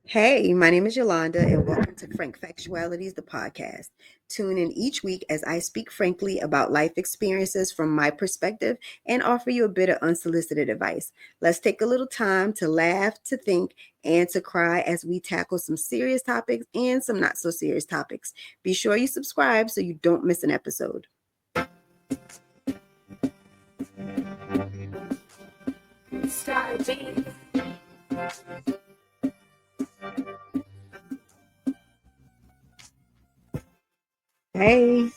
Hey, my name is Yolanda, and welcome to Frank Factualities, the podcast. Tune in each week as I speak frankly about life experiences from my perspective and offer you a bit of unsolicited advice. Let's take a little time to laugh, to think, and to cry as we tackle some serious topics and some not so serious topics. Be sure you subscribe so you don't miss an episode. Hey,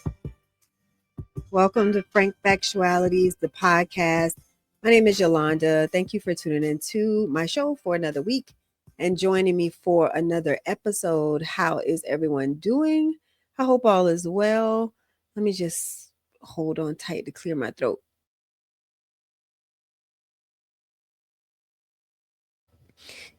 welcome to Frank Factualities, the podcast. My name is Yolanda. Thank you for tuning in to my show for another week and joining me for another episode. How is everyone doing? I hope all is well. Let me just hold on tight to clear my throat.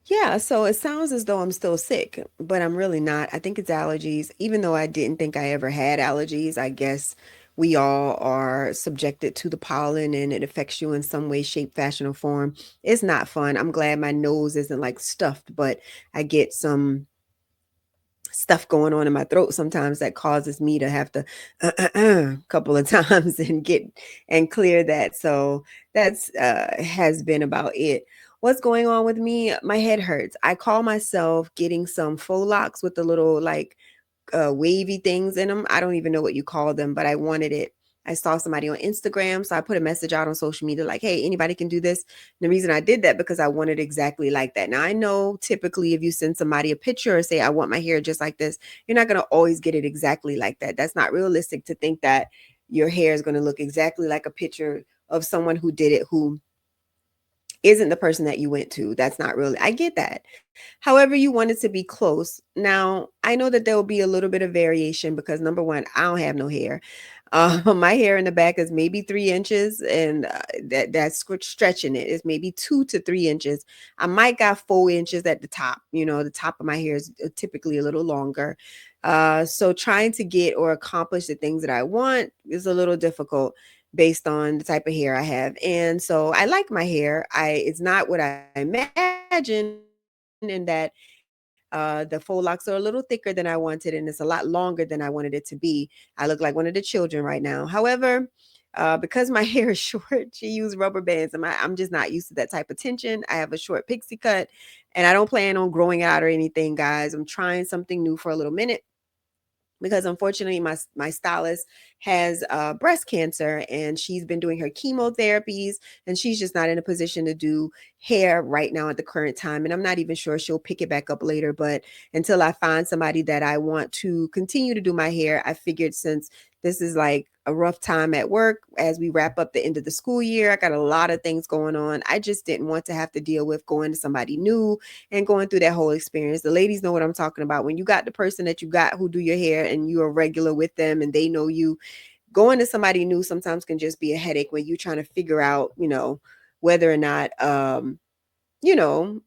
Yeah, so it sounds as though I'm still sick, but I'm really not. I think it's allergies. Even though I didn't think I ever had allergies, I guess we all are subjected to the pollen and it affects you in some way, shape, fashion, or form. It's not fun. I'm glad my nose isn't like stuffed, but I get some stuff going on in my throat sometimes that causes me to have to couple of times and get and clear that. So that's has been about it. What's going on with me? My head hurts. I call myself getting some faux locks with the little like wavy things in them. I don't even know what you call them, but I wanted it. I saw somebody on Instagram, so I put a message out on social media like, "Hey, anybody can do this." And the reason I did that because I wanted exactly like that. Now I know typically if you send somebody a picture or say I want my hair just like this, you're not going to always get it exactly like that. That's not realistic to think that your hair is going to look exactly like a picture of someone who did it who isn't the person that you went to. That's not really. I get that. However, you want it to be close. Now, I know that there will be a little bit of variation because number one, I don't have no hair. My hair in the back is maybe 3 inches, and that's stretching it. It's maybe 2 to 3 inches. I might got 4 inches at the top. You know, the top of my hair is typically a little longer. So trying to get or accomplish the things that I want is a little difficult based on the type of hair I have. And so I like my hair. It's not what I imagined in that the faux locks are a little thicker than I wanted, and it's a lot longer than I wanted it to be. I look like one of the children right now. However, because my hair is short, she used rubber bands, and I'm just not used to that type of tension. I have a short pixie cut, and I don't plan on growing out or anything, guys. I'm trying something new for a little minute because unfortunately my stylist has breast cancer and she's been doing her chemotherapies and she's just not in a position to do hair right now at the current time, and I'm not even sure she'll pick it back up later. But until I find somebody that I want to continue to do my hair, I figured since this is like a rough time at work as we wrap up the end of the school year, I got a lot of things going on. I just didn't want to have to deal with going to somebody new and going through that whole experience. The ladies know what I'm talking about. When you got the person that you got who do your hair and you're regular with them and they know you, going to somebody new sometimes can just be a headache when you're trying to figure out, whether or not you know,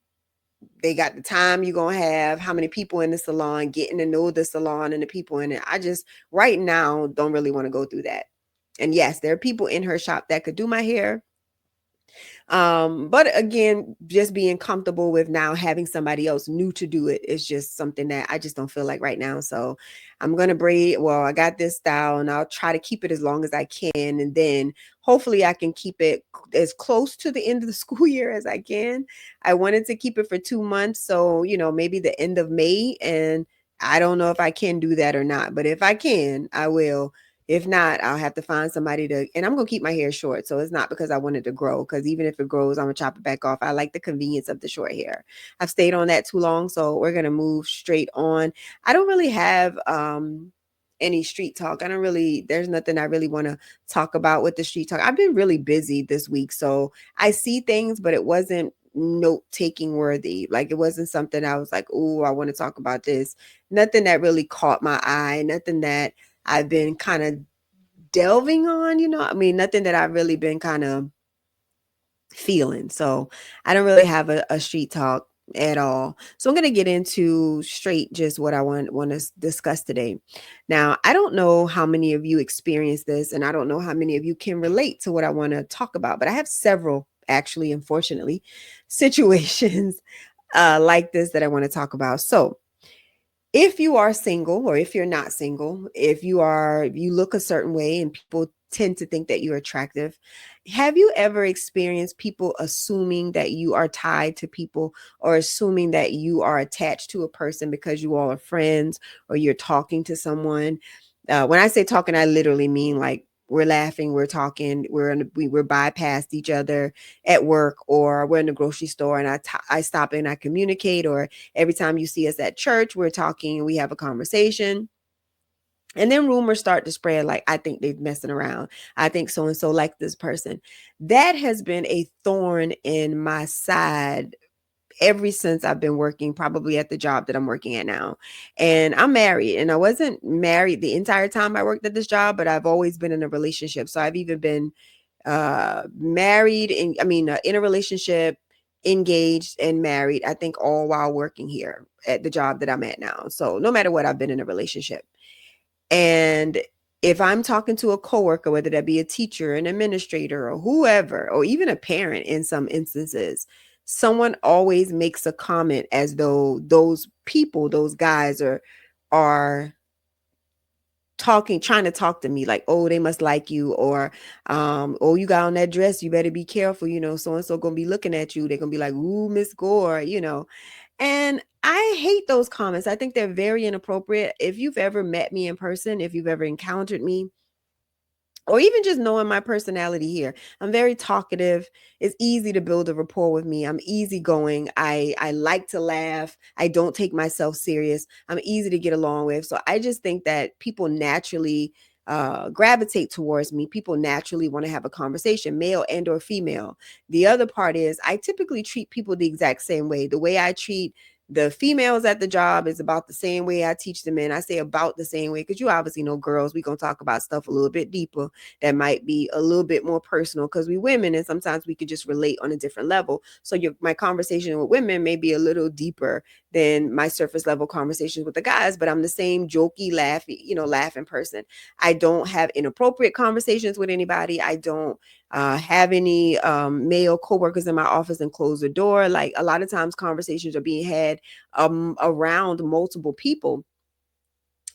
they got the time you're gonna have, how many people in the salon, getting to know the salon and the people in it. I just right now don't really want to go through that. And yes, there are people in her shop that could do my hair, but again, just being comfortable with now having somebody else new to do it is just something that I just don't feel like right now. So I'm gonna braid. Well, I got this style and I'll try to keep it as long as I can. And then hopefully I can keep it as close to the end of the school year as I can. I wanted to keep it for 2 months. So, maybe the end of May. And I don't know if I can do that or not, but if I can, I will. If not, I'll have to find somebody and I'm going to keep my hair short. So it's not because I want it to grow, because even if it grows, I'm going to chop it back off. I like the convenience of the short hair. I've stayed on that too long. So we're going to move straight on. I don't really have, any street talk. There's nothing I really want to talk about with the street talk. I've been really busy this week. So I see things, but it wasn't note taking worthy. Like it wasn't something I was like, oh, I want to talk about this. Nothing that really caught my eye. Nothing that I've been kind of delving on, I mean, nothing that I've really been kind of feeling. So I don't really have a street talk at all. So I'm going to get into straight just what I want to discuss today. Now, I don't know how many of you experience this, and I don't know how many of you can relate to what I want to talk about, but I have several actually, unfortunately, situations like this that I want to talk about. So, if you are single or if you're not single, if you look a certain way and people tend to think that you're attractive, have you ever experienced people assuming that you are tied to people or assuming that you are attached to a person because you all are friends or you're talking to someone? When I say talking, I literally mean like we're laughing, we're talking, we're bypassed each other at work, or we're in the grocery store and I stop and I communicate, or every time you see us at church, we're talking and we have a conversation. And then rumors start to spread like, I think they're messing around. I think so and so like this person. That has been a thorn in my side ever since I've been working, probably at the job that I'm working at now. And I'm married, and I wasn't married the entire time I worked at this job, but I've always been in a relationship. So I've even been married and in a relationship, engaged and married, I think all while working here at the job that I'm at now. So no matter what, I've been in a relationship. And if I'm talking to a coworker, whether that be a teacher, an administrator, or whoever, or even a parent in some instances, someone always makes a comment as though those people, those guys are talking, trying to talk to me like, oh, they must like you, or oh, you got on that dress, you better be careful, so and so gonna be looking at you. They're gonna be like, ooh, Miss Gore. And I hate those comments. I think they're very inappropriate. If you've ever met me in person, if you've ever encountered me, or even just knowing my personality here, I'm very talkative. It's easy to build a rapport with me. I'm easygoing. I like to laugh. I don't take myself serious. I'm easy to get along with. So I just think that people naturally gravitate towards me. People naturally want to have a conversation, male and or female. The other part is I typically treat people the exact same way. The way I treat the females at the job is about the same way I teach the men. I say about the same way because you obviously know girls, we're going to talk about stuff a little bit deeper that might be a little bit more personal because we women, and sometimes we could just relate on a different level. So my conversation with women may be a little deeper than my surface level conversations with the guys, but I'm the same jokey, laughing person. I don't have inappropriate conversations with anybody. I don't have any male coworkers in my office and close the door. Like a lot of times conversations are being had around multiple people.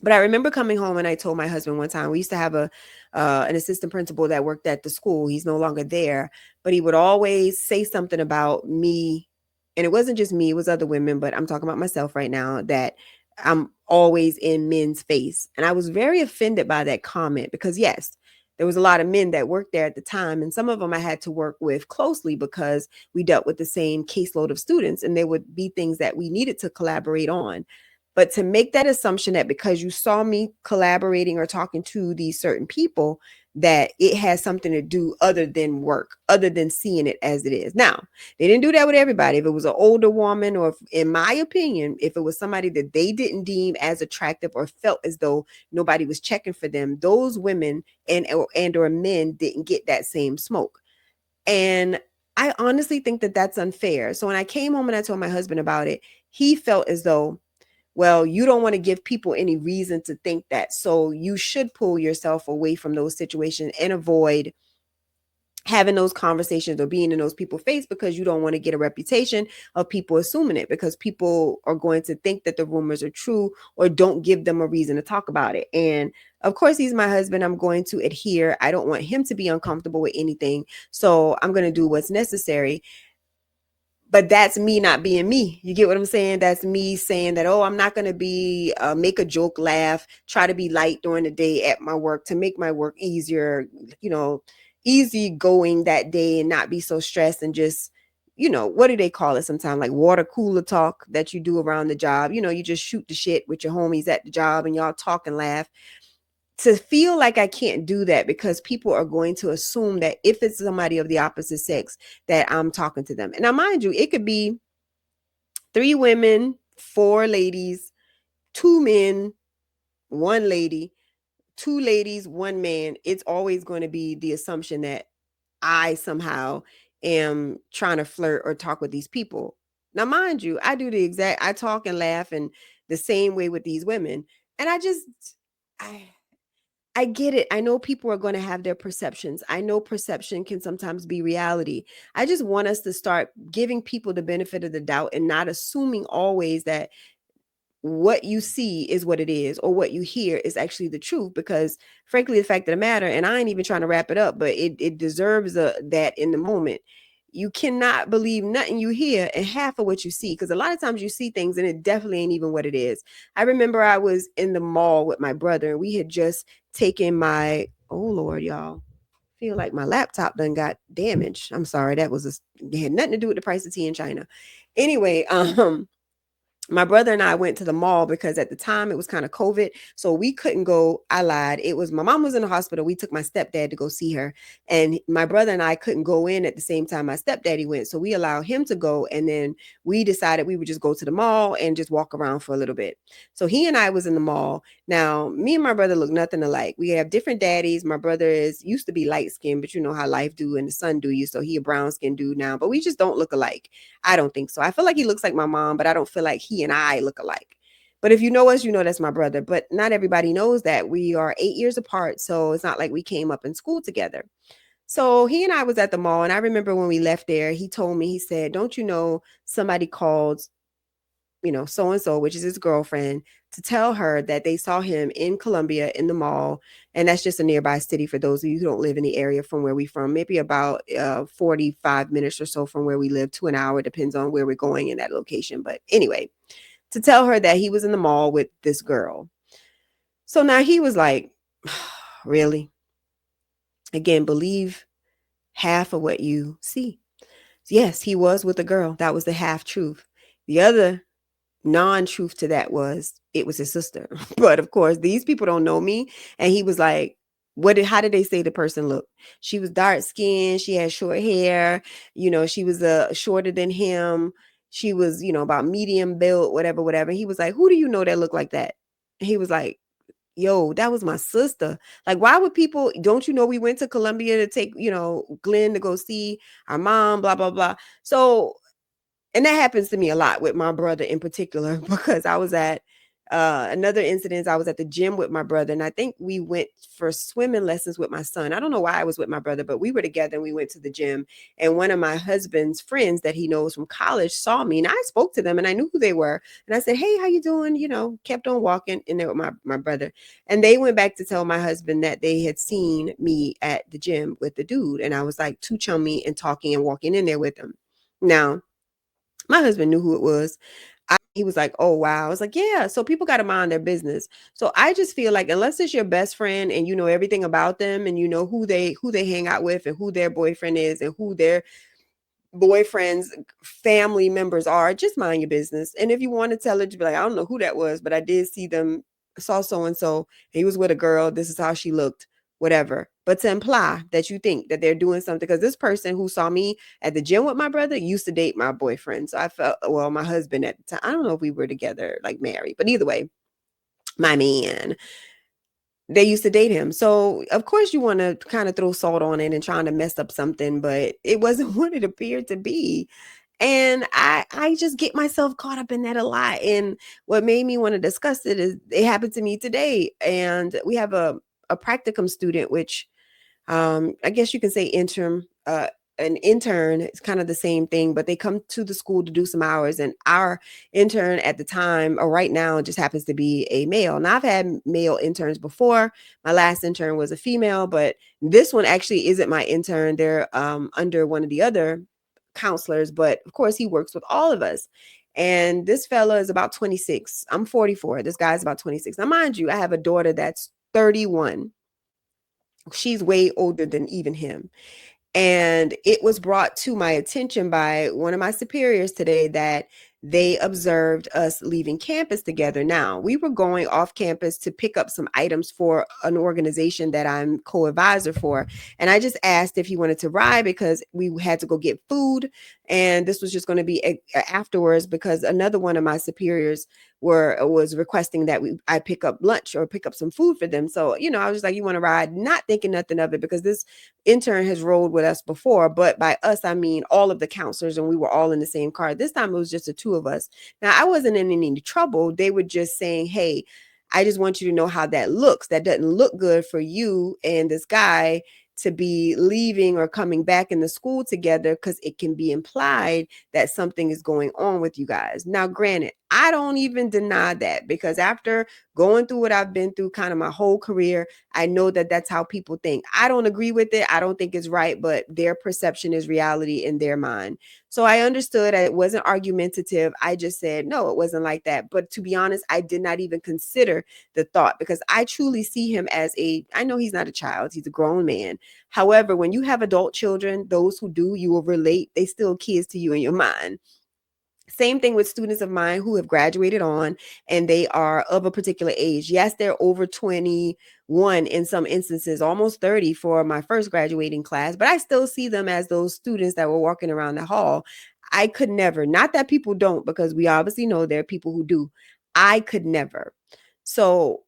But I remember coming home and I told my husband one time, we used to have an assistant principal that worked at the school. He's no longer there, but he would always say something about me. And it wasn't just me, it was other women, but I'm talking about myself right now, that I'm always in men's face. And I was very offended by that comment because yes, there was a lot of men that worked there at the time. And some of them I had to work with closely because we dealt with the same caseload of students, and there would be things that we needed to collaborate on. But to make that assumption that because you saw me collaborating or talking to these certain people, that it has something to do other than work, other than seeing it as it is. Now, they didn't do that with everybody. If it was an older woman, or if, in my opinion, if it was somebody that they didn't deem as attractive or felt as though nobody was checking for them, those women and or men didn't get that same smoke. And I honestly think that that's unfair. So when I came home and I told my husband about it, he felt as though, well, you don't want to give people any reason to think that. So you should pull yourself away from those situations and avoid having those conversations or being in those people's face because you don't want to get a reputation of people assuming it, because people are going to think that the rumors are true or don't give them a reason to talk about it. And of course, he's my husband. I'm going to adhere. I don't want him to be uncomfortable with anything. So I'm going to do what's necessary. But that's me not being me. You get what I'm saying? That's me saying that, oh, I'm not going to be make a joke, laugh, try to be light during the day at my work to make my work easier, you know, easy going that day and not be so stressed, and just, what do they call it sometimes, like water cooler talk that you do around the job. You just shoot the shit with your homies at the job and y'all talk and laugh. To feel like I can't do that because people are going to assume that if it's somebody of the opposite sex, that I'm talking to them. And now, mind you, it could be 3 women, 4 ladies, 2 men, 1 lady, 2 ladies, 1 man. It's always going to be the assumption that I somehow am trying to flirt or talk with these people. Now, mind you, I talk and laugh and the same way with these women. And I I get it. I know people are going to have their perceptions. I know perception can sometimes be reality. I just want us to start giving people the benefit of the doubt and not assuming always that what you see is what it is or what you hear is actually the truth, because frankly the fact of the matter, and I ain't even trying to wrap it up, but it deserves that in the moment, you cannot believe nothing you hear and half of what you see, because a lot of times you see things and it definitely ain't even what it is. I remember I was in the mall with my brother and we had just taken my, oh Lord, y'all, feel like my laptop done got damaged. I'm sorry, that was it had nothing to do with the price of tea in China. Anyway, my brother and I went to the mall because at the time it was kind of COVID. So we couldn't go. I lied. It was my mom was in the hospital. We took my stepdad to go see her. And my brother and I couldn't go in at the same time my stepdaddy went. So we allowed him to go. And then we decided we would just go to the mall and just walk around for a little bit. So he and I was in the mall. Now, me and my brother look nothing alike. We have different daddies. My brother is used to be light skinned, but you know how life do and the sun do you. So he a brown skinned dude now, but we just don't look alike. I don't think so. I feel like he looks like my mom, but I don't feel like he and I look alike. But if you know us, you know that's my brother. But not everybody knows that. We are 8 years apart. So it's not like we came up in school together. So he and I was at the mall. And I remember when we left there, he told me, he said, don't you know somebody called, so and so, which is his girlfriend, to tell her that they saw him in Columbia in the mall. And that's just a nearby city for those of you who don't live in the area from where we're from, maybe about 45 minutes or so from where we live to an hour, depends on where we're going in that location. But anyway, to tell her that he was in the mall with this girl. So now he was like, really? Again, believe half of what you see. Yes, he was with a girl. That was the half truth. The other non-truth to that was it was his sister. But of course, these people don't know me. And he was like, how did they say the person looked? She was dark skinned, she had short hair, she was shorter than him. She was, about medium built, whatever. He was like, who do you know that looked like that? And he was like, yo, that was my sister. Like, why would people, don't you know we went to Columbia to take, Glenn to go see our mom, blah, blah, blah. So and that happens to me a lot with my brother in particular, because I was at another incident. I was at the gym with my brother, and I think we went for swimming lessons with my son. I don't know why I was with my brother, but we were together and we went to the gym. And one of my husband's friends that he knows from college saw me, and I spoke to them and I knew who they were. And I said, hey, how you doing? Kept on walking in there with my brother. And they went back to tell my husband that they had seen me at the gym with the dude. And I was like too chummy and talking and walking in there with him. Now, my husband knew who it was. He was like, oh, wow. I was like, yeah. So people got to mind their business. So I just feel like unless it's your best friend and you know everything about them and you know who they hang out with and who their boyfriend is and who their boyfriend's family members are, just mind your business. And if you want to tell it, to be like, I don't know who that was, but I did see them, saw so and so. He was with a girl. This is how she looked, whatever. But to imply that you think that they're doing something, because this person who saw me at the gym with my brother used to date my boyfriend. So I felt, well, my husband at the time, I don't know if we were together, like married, but either way, my man, they used to date him. So of course you want to kind of throw salt on it and trying to mess up something, but it wasn't what it appeared to be. And I just get myself caught up in that a lot. And what made me want to discuss it is it happened to me today. And we have a practicum student, which I guess you can say an intern. It's kind of the same thing, but they come to the school to do some hours. And our intern at the time, or right now, just happens to be a male. Now I've had male interns before. My last intern was a female, but this one actually isn't my intern. They're under one of the other counselors, but of course he works with all of us. And this fella is about 26. I'm 44. This guy's about 26. Now, mind you, I have a daughter that's 31. She's way older than even him. And it was brought to my attention by one of my superiors today that they observed us leaving campus together. Now, we were going off campus to pick up some items for an organization that I'm co-advisor for. And I just asked if he wanted to ride because we had to go get food. And this was just going to be afterwards, because another one of my superiors was requesting that I pick up lunch or pick up some food for them. So, I was like, you want to ride? Not thinking nothing of it, because this intern has rolled with us before, but by us, I mean all of the counselors, and we were all in the same car. This time it was just the two of us. Now, I wasn't in any trouble. They were just saying, hey, I just want you to know how that looks. That doesn't look good for you and this guy to be leaving or coming back in the school together, because it can be implied that something is going on with you guys. Now, granted, I don't even deny that, because after going through what I've been through kind of my whole career, I know that that's how people think. I don't agree with it. I don't think it's right, but their perception is reality in their mind. So I understood. It wasn't argumentative. I just said, no, it wasn't like that. But to be honest, I did not even consider the thought, because I truly see him as I know he's not a child, he's a grown man. However, when you have adult children, those who do, you will relate, they still kids to you in your mind. Same thing with students of mine who have graduated on and they are of a particular age. Yes, they're over 21 in some instances, almost 30 for my first graduating class, but I still see them as those students that were walking around the hall. I could never, not that people don't, because we obviously know there are people who do. I could never. So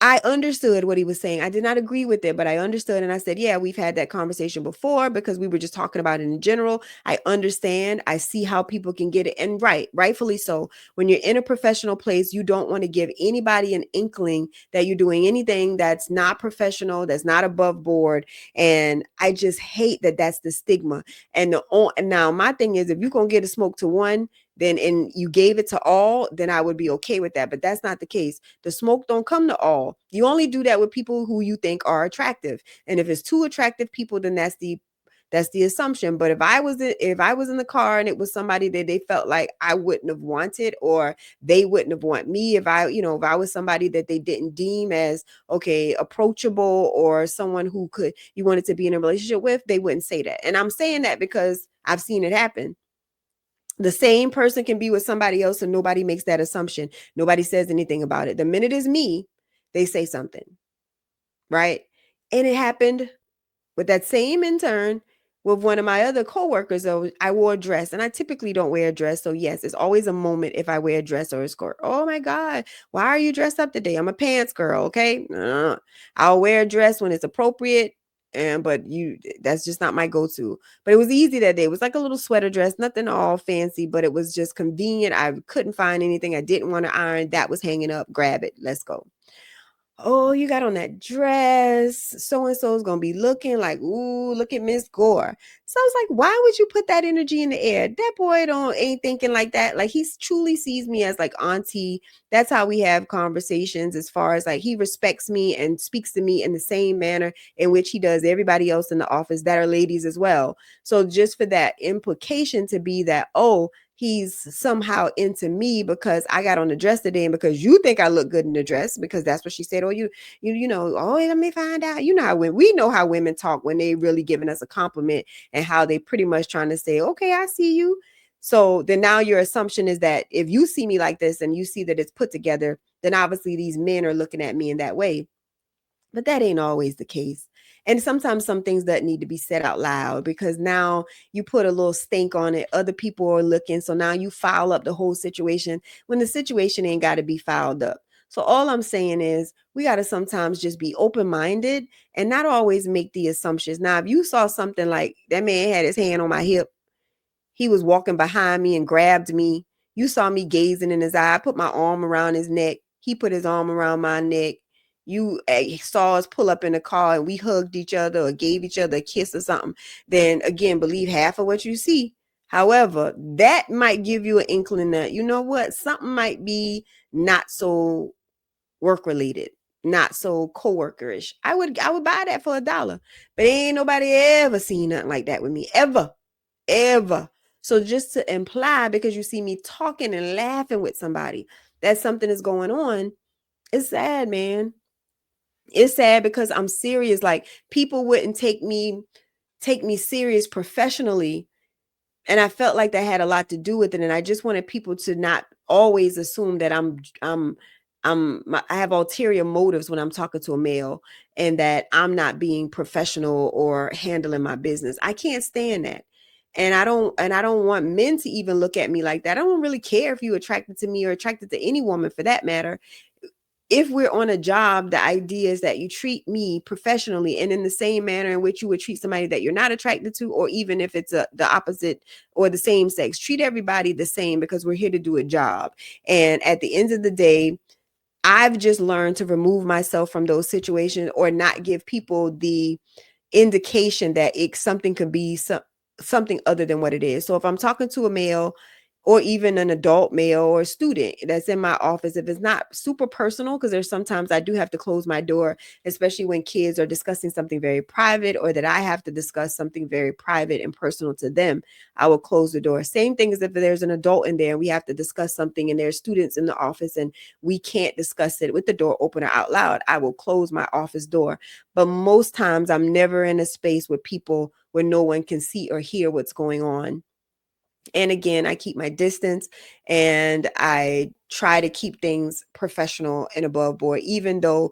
I understood what he was saying. I did not agree with it, but I understood. And I said, yeah, we've had that conversation before, because we were just talking about it in general. I understand. I see how people can get it. And rightfully so. When you're in a professional place, you don't want to give anybody an inkling that you're doing anything that's not professional, that's not above board. And I just hate that that's the stigma. And now my thing is, if you're going to get a smoke to one, then and you gave it to all, then I would be okay with that. But that's not the case. The smoke don't come to all. You only do that with people who you think are attractive. And if it's two attractive people, then that's the assumption. But if I was in the car and it was somebody that they felt like I wouldn't have wanted, or they wouldn't have want me, if I was somebody that they didn't deem as okay, approachable, or someone who you wanted to be in a relationship with, they wouldn't say that. And I'm saying that because I've seen it happen. The same person can be with somebody else and nobody makes that assumption. Nobody says anything about it. The minute it's me, they say something, right? And it happened with that same intern with one of my other coworkers. Though I wore a dress, and I typically don't wear a dress. So yes, it's always a moment if I wear a dress or a skirt. Oh my God, why are you dressed up today? I'm a pants girl, okay? I'll wear a dress when it's appropriate. But that's just not my go-to. But it was easy that day. It was like a little sweater dress, nothing all fancy, but it was just convenient. I couldn't find anything I didn't want to iron. That was hanging up. Grab it. Let's go. Oh, you got on that dress. So and so is gonna be looking like, ooh, look at Miss Gore. So I was like, why would you put that energy in the air? That boy ain't thinking like that. Like, he truly sees me as like auntie. That's how we have conversations, as far as like he respects me and speaks to me in the same manner in which he does everybody else in the office that are ladies as well. So just for that implication to be that, oh, he's somehow into me because I got on the dress today, and because you think I look good in the dress, because that's what she said. Or oh, let me find out. You know how we know how women talk when they really giving us a compliment, and how they pretty much trying to say, okay, I see you. So then now your assumption is that if you see me like this and you see that it's put together, then obviously these men are looking at me in that way. But that ain't always the case. And sometimes some things that need to be said out loud, because now you put a little stink on it. Other people are looking. So now you foul up the whole situation when the situation ain't got to be fouled up. So all I'm saying is we got to sometimes just be open-minded and not always make the assumptions. Now, if you saw something like that man had his hand on my hip, he was walking behind me and grabbed me. You saw me gazing in his eye. I put my arm around his neck. He put his arm around my neck. You saw us pull up in the car and we hugged each other or gave each other a kiss or something. Then again, believe half of what you see. However, that might give you an inkling that, you know what, something might be not so work related, not so coworkerish. I would buy that for $1. But ain't nobody ever seen nothing like that with me. Ever. So just to imply, because you see me talking and laughing with somebody, that something is going on, it's sad, man. It's sad because I'm serious. Like, people wouldn't take me serious professionally, and I felt like that had a lot to do with it. And I just wanted people to not always assume that I have ulterior motives when I'm talking to a male, and that I'm not being professional or handling my business. I can't stand that. And I don't want men to even look at me like that. I don't really care if you're attracted to me or attracted to any woman for that matter. If we're on a job, the idea is that you treat me professionally and in the same manner in which you would treat somebody that you're not attracted to, or even if it's the opposite or the same sex. Treat everybody the same, because we're here to do a job. And at the end of the day, I've just learned to remove myself from those situations or not give people the indication that something could be something other than what it is. So if I'm talking to a male or even an adult male or student that's in my office, if it's not super personal, because there's sometimes I do have to close my door, especially when kids are discussing something very private or that I have to discuss something very private and personal to them, I will close the door. Same thing as if there's an adult in there and we have to discuss something and there's students in the office and we can't discuss it with the door open or out loud, I will close my office door. But most times I'm never in a space with people where no one can see or hear what's going on. And again, I keep my distance and I try to keep things professional and above board, even though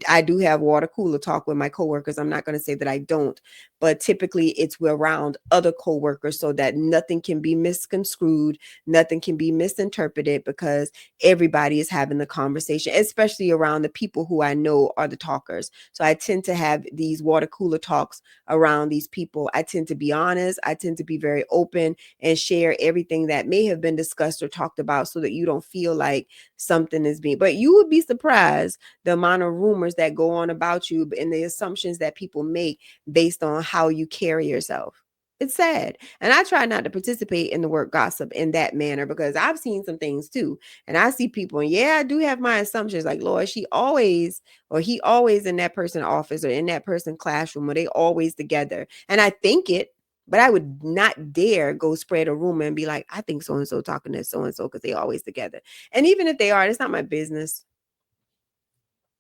I do have water cooler talk with my coworkers. I'm not going to say that I don't, but typically it's around other coworkers so that nothing can be misconstrued, nothing can be misinterpreted, because everybody is having the conversation, especially around the people who I know are the talkers. So I tend to have these water cooler talks around these people. I tend to be honest. I tend to be very open and share everything that may have been discussed or talked about so that you don't feel like something is being, but you would be surprised the amount of rumors that go on about you and the assumptions that people make based on how you carry yourself. It's sad. And I try not to participate in the work gossip in that manner because I've seen some things too. And I see people, and yeah, I do have my assumptions like, Lord, she always or he always in that person's office or in that person's classroom, or they always together. And I think it, but I would not dare go spread a rumor and be like, I think so and so talking to so and so because they always together. And even if they are, it's not my business.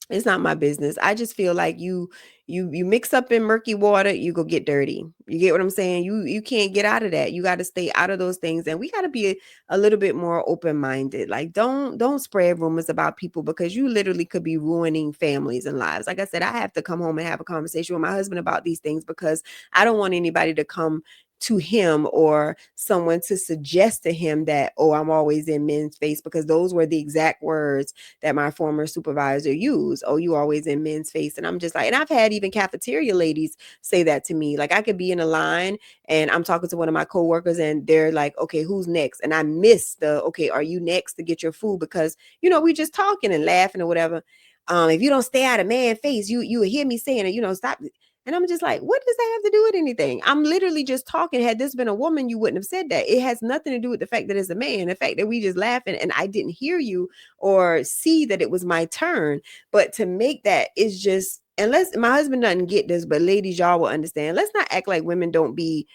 It's not my business. I just feel like you mix up in murky water, you go get dirty. You get what I'm saying? You can't get out of that. You got to stay out of those things, and we got to be a little bit more open-minded. Like don't spread rumors about people because you literally could be ruining families and lives. Like I said, I have to come home and have a conversation with my husband about these things because I don't want anybody to come to him or someone to suggest to him that, oh, I'm always in men's face, because those were the exact words that my former supervisor used. Oh, you always in men's face. And I'm just like, and I've had even cafeteria ladies say that to me. Like I could be in a line and I'm talking to one of my coworkers and they're like, okay, who's next? And I miss the, okay, are you next to get your food? Because, we just talking and laughing or whatever. If you don't stay out of man's face, you will hear me saying it, stop. And I'm just like, what does that have to do with anything? I'm literally just talking. Had this been a woman, you wouldn't have said that. It has nothing to do with the fact that it's a man, the fact that we just laughing and I didn't hear you or see that it was my turn. But to make that is just, unless my husband doesn't get this, but ladies, y'all will understand. Let's not act like women don't be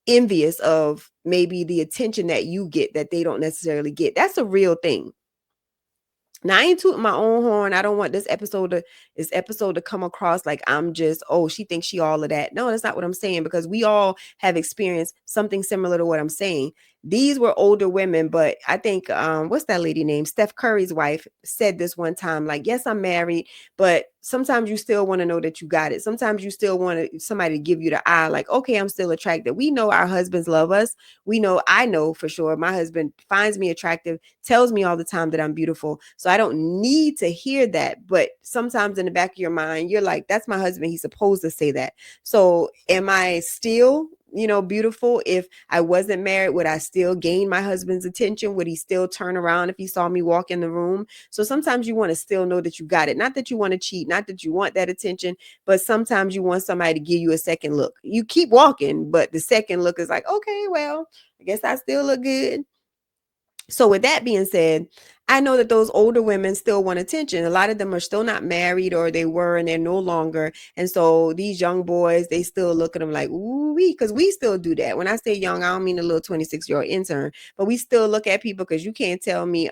envious of maybe the attention that you get that they don't necessarily get. That's a real thing. Now I ain't tooting my own horn. I don't want this episode to come across like I'm just, oh, she thinks she all of that. No, that's not what I'm saying, because we all have experienced something similar to what I'm saying. These were older women, but I think what's that lady name? Steph Curry's wife said this one time, like, yes, I'm married, but sometimes you still want to know that you got it. Sometimes you still want somebody to give you the eye, like, okay, I'm still attracted. We know our husbands love us. We know, I know for sure my husband finds me attractive, tells me all the time that I'm beautiful. So I don't need to hear that. But sometimes in the back of your mind, you're like, that's my husband. He's supposed to say that. So am I still, beautiful? If I wasn't married, would I still gain my husband's attention? Would he still turn around if he saw me walk in the room? So sometimes you want to still know that you got it. Not that you want to cheat, not that you want that attention, but sometimes you want somebody to give you a second look. You keep walking, but the second look is like, okay, well, I guess I still look good. So with that being said, I know that those older women still want attention. A lot of them are still not married, or they were and they're no longer. And so these young boys, they still look at them like, ooh, because we still do that. When I say young, I don't mean a little 26-year-old intern, but we still look at people, because you can't tell me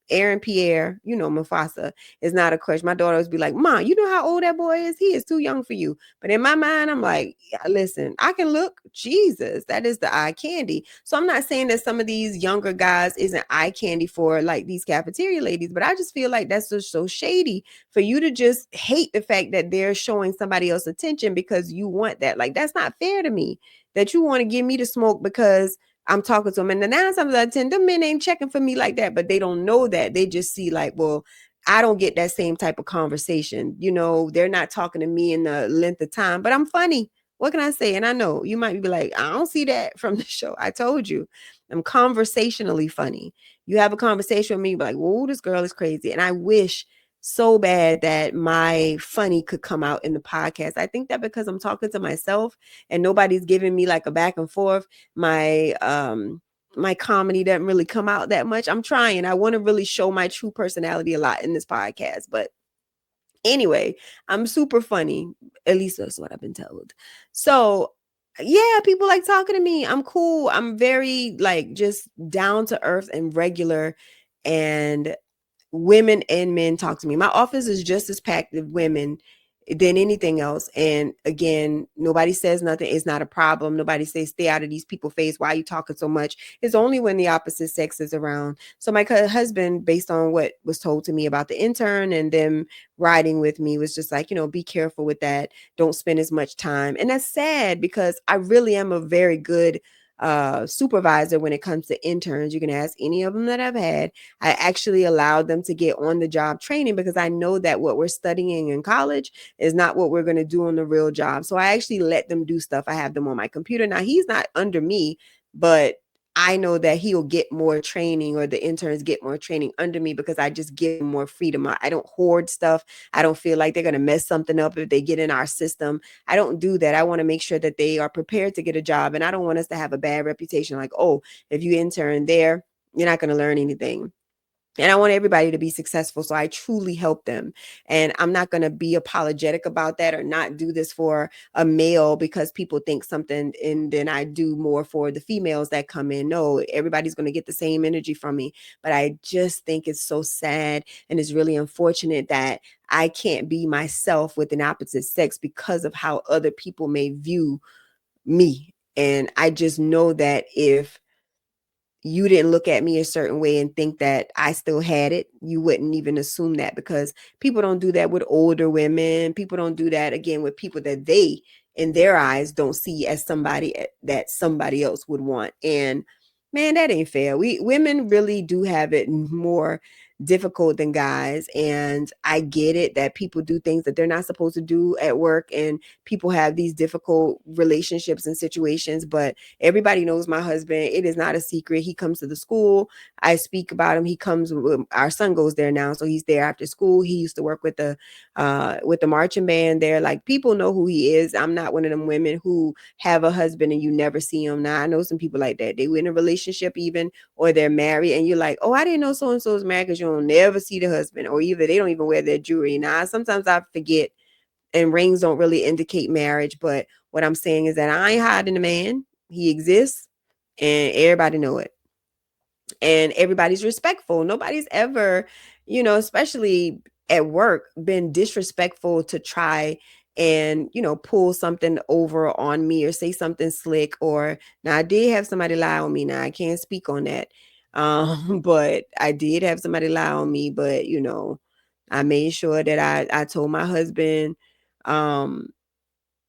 Aaron Pierre, Mufasa, is not a crush. My daughter would be like, Mom, you know how old that boy is? He is too young for you. But in my mind, I'm like, yeah, listen, I can look. Jesus, that is the eye candy. So I'm not saying that some of these younger guys isn't eye candy for like these cafeteria ladies, but I just feel like that's just so shady for you to just hate the fact that they're showing somebody else attention because you want that. Like, that's not fair to me, that you want to give me the smoke because I'm talking to them. And the 9 times out of 10, them men ain't checking for me like that, but they don't know that. They just see like, well, I don't get that same type of conversation. They're not talking to me in the length of time, but I'm funny. What can I say? And I know you might be like, I don't see that from the show. I told you, I'm conversationally funny. You have a conversation with me, be like, whoa, this girl is crazy. And I wish so bad that my funny could come out in the podcast. I think that because I'm talking to myself and nobody's giving me like a back and forth, my comedy doesn't really come out that much. I'm trying. I want to really show my true personality a lot in this podcast, but anyway, I'm super funny. At least that's what I've been told. So, yeah, people like talking to me. I'm cool. I'm very like just down to earth and regular. And women and men talk to me. My office is just as packed with women than anything else. And again, nobody says nothing. It's not a problem. Nobody says stay out of these people's face. Why are you talking so much? It's only when the opposite sex is around. So my husband, based on what was told to me about the intern and them riding with me, was just like, be careful with that. Don't spend as much time. And that's sad because I really am a very good supervisor when it comes to interns. You can ask any of them that I've had. I actually allowed them to get on the job training because I know that what we're studying in college is not what we're going to do on the real job. So I actually let them do stuff. I have them on my computer. Now he's not under me, but I know that he'll get more training, or the interns get more training under me, because I just give them more freedom. I don't hoard stuff. I don't feel like they're going to mess something up if they get in our system. I don't do that. I want to make sure that they are prepared to get a job. And I don't want us to have a bad reputation like, oh, if you intern there, you're not going to learn anything. And I want everybody to be successful. So I truly help them. And I'm not going to be apologetic about that or not do this for a male because people think something, and then I do more for the females that come in. No, everybody's going to get the same energy from me. But I just think it's so sad, and it's really unfortunate that I can't be myself with an opposite sex because of how other people may view me. And I just know that if you didn't look at me a certain way and think that I still had it, you wouldn't even assume that, because people don't do that with older women. People don't do that again with people that they, in their eyes, don't see as somebody that somebody else would want. And man, that ain't fair. We women really do have it more difficult than guys. And I get it that people do things that they're not supposed to do at work, and people have these difficult relationships and situations, but everybody knows my husband. It is not a secret. He comes to the school. I speak about him. He comes. Our son goes there now, so he's there after school. He used to work with the marching band there. Like, people know who he is. I'm not one of them women who have a husband and you never see him. Now I know some people like that. They were in a relationship even, or they're married, and you're like, oh, I didn't know so and so is married, because you don't never see the husband, or either they don't even wear their jewelry. Now sometimes I forget, and rings don't really indicate marriage. But what I'm saying is that I ain't hiding the man. He exists, and everybody know it. And everybody's respectful. Nobody's ever, especially at work, been disrespectful to try and, pull something over on me or say something slick. Or now I did have somebody lie on me. Now I can't speak on that. But I did have somebody lie on me, but I made sure that I told my husband, um,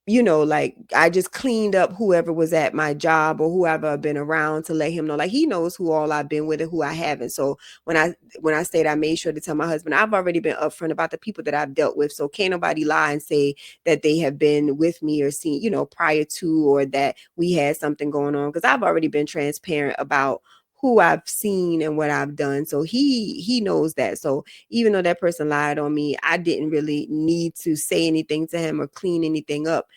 like, I just cleaned up whoever was at my job or whoever I've been around, to let him know, like, he knows who all I've been with and who I haven't. So when I stayed, I made sure to tell my husband, I've already been upfront about the people that I've dealt with. So can't nobody lie and say that they have been with me or seen, prior to, or that we had something going on, because I've already been transparent about who I've seen and what I've done. So he knows that. So even though that person lied on me, I didn't really need to say anything to him or clean anything up,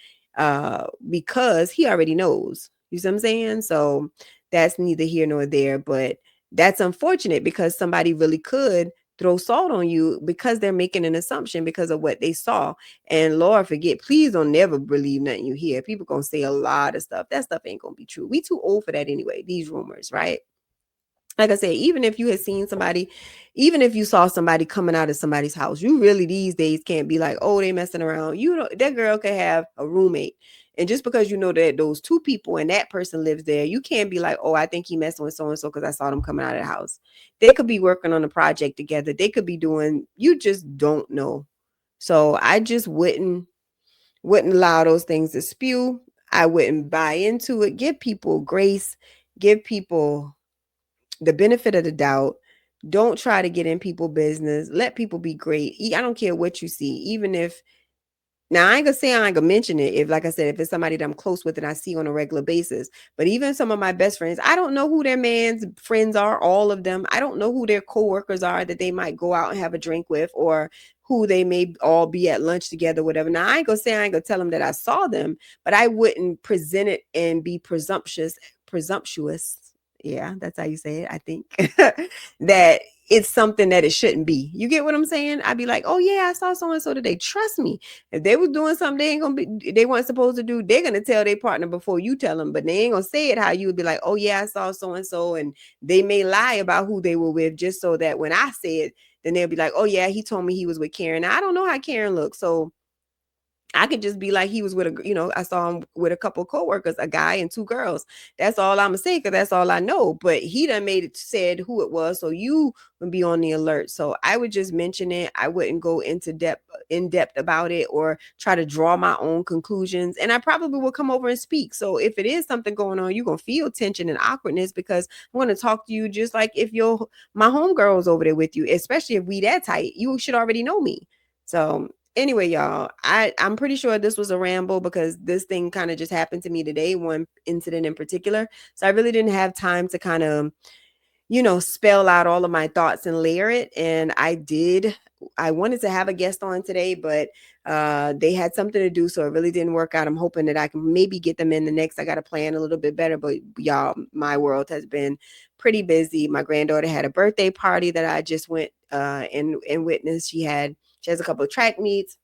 because he already knows. You see what I'm saying? So that's neither here nor there. But that's unfortunate, because somebody really could throw salt on you because they're making an assumption because of what they saw. And Lord forget, please don't never believe nothing you hear. People gonna say a lot of stuff. That stuff ain't gonna be true. We too old for that anyway, these rumors, right? Like I said, even if you had seen somebody, even if you saw somebody coming out of somebody's house, you really these days can't be like, oh, they messing around. That girl could have a roommate. And just because you know that those two people and that person lives there, you can't be like, oh, I think he messing with so and so because I saw them coming out of the house. They could be working on a project together. They could be doing, you just don't know. So I just wouldn't allow those things to spew. I wouldn't buy into it. Give people grace. Give people the benefit of the doubt. Don't try to get in people's business. Let people be great. I don't care what you see. Even if Now, I ain't gonna say I ain't gonna mention it if, like I said, if it's somebody that I'm close with and I see on a regular basis. But even some of my best friends, I don't know who their man's friends are, all of them. I don't know who their coworkers are that they might go out and have a drink with, or who they may all be at lunch together, whatever. Now, I ain't gonna say I ain't gonna tell them that I saw them, but I wouldn't present it and be presumptuous. Yeah, that's how you say it, I think. That it's something that it shouldn't be. You get what I'm saying? I'd be like, oh yeah, I saw so and so today. Trust me, if they was doing something they ain't gonna be, they weren't supposed to do, they're gonna tell their partner before you tell them. But they ain't gonna say it how you would be like, oh yeah, I saw so and so, and they may lie about who they were with just so that when I say it, then they'll be like, oh yeah, he told me he was with Karen. Now, I don't know how Karen looks, so I could just be like he was with I saw him with a couple of coworkers, a guy and two girls. That's all I'm gonna say because that's all I know. But he done made it said who it was, so you would be on the alert. So I would just mention it. I wouldn't go in depth about it, or try to draw my own conclusions. And I probably will come over and speak. So if it is something going on, you're gonna feel tension and awkwardness because I'm gonna talk to you just like if you're my homegirl's over there with you, especially if we that tight. You should already know me. So anyway, y'all, I'm pretty sure this was a ramble because this thing kind of just happened to me today, one incident in particular. So I really didn't have time to kind of, spell out all of my thoughts and layer it. And I wanted to have a guest on today, but they had something to do, so it really didn't work out. I'm hoping that I can maybe get them in the next. I got to plan a little bit better, but y'all, my world has been pretty busy. My granddaughter had a birthday party that I just went and witnessed. She has a couple of track meets.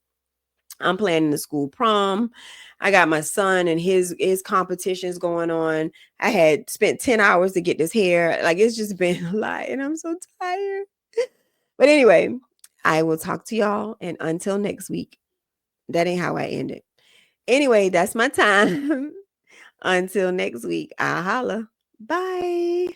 I'm planning the school prom. I got my son and his competitions going on. I had spent 10 hours to get this hair. Like, it's just been a lot and I'm so tired. But anyway, I will talk to y'all, and until next week. That ain't how I end it. Anyway, that's my time. Until next week, I'll holla. Bye.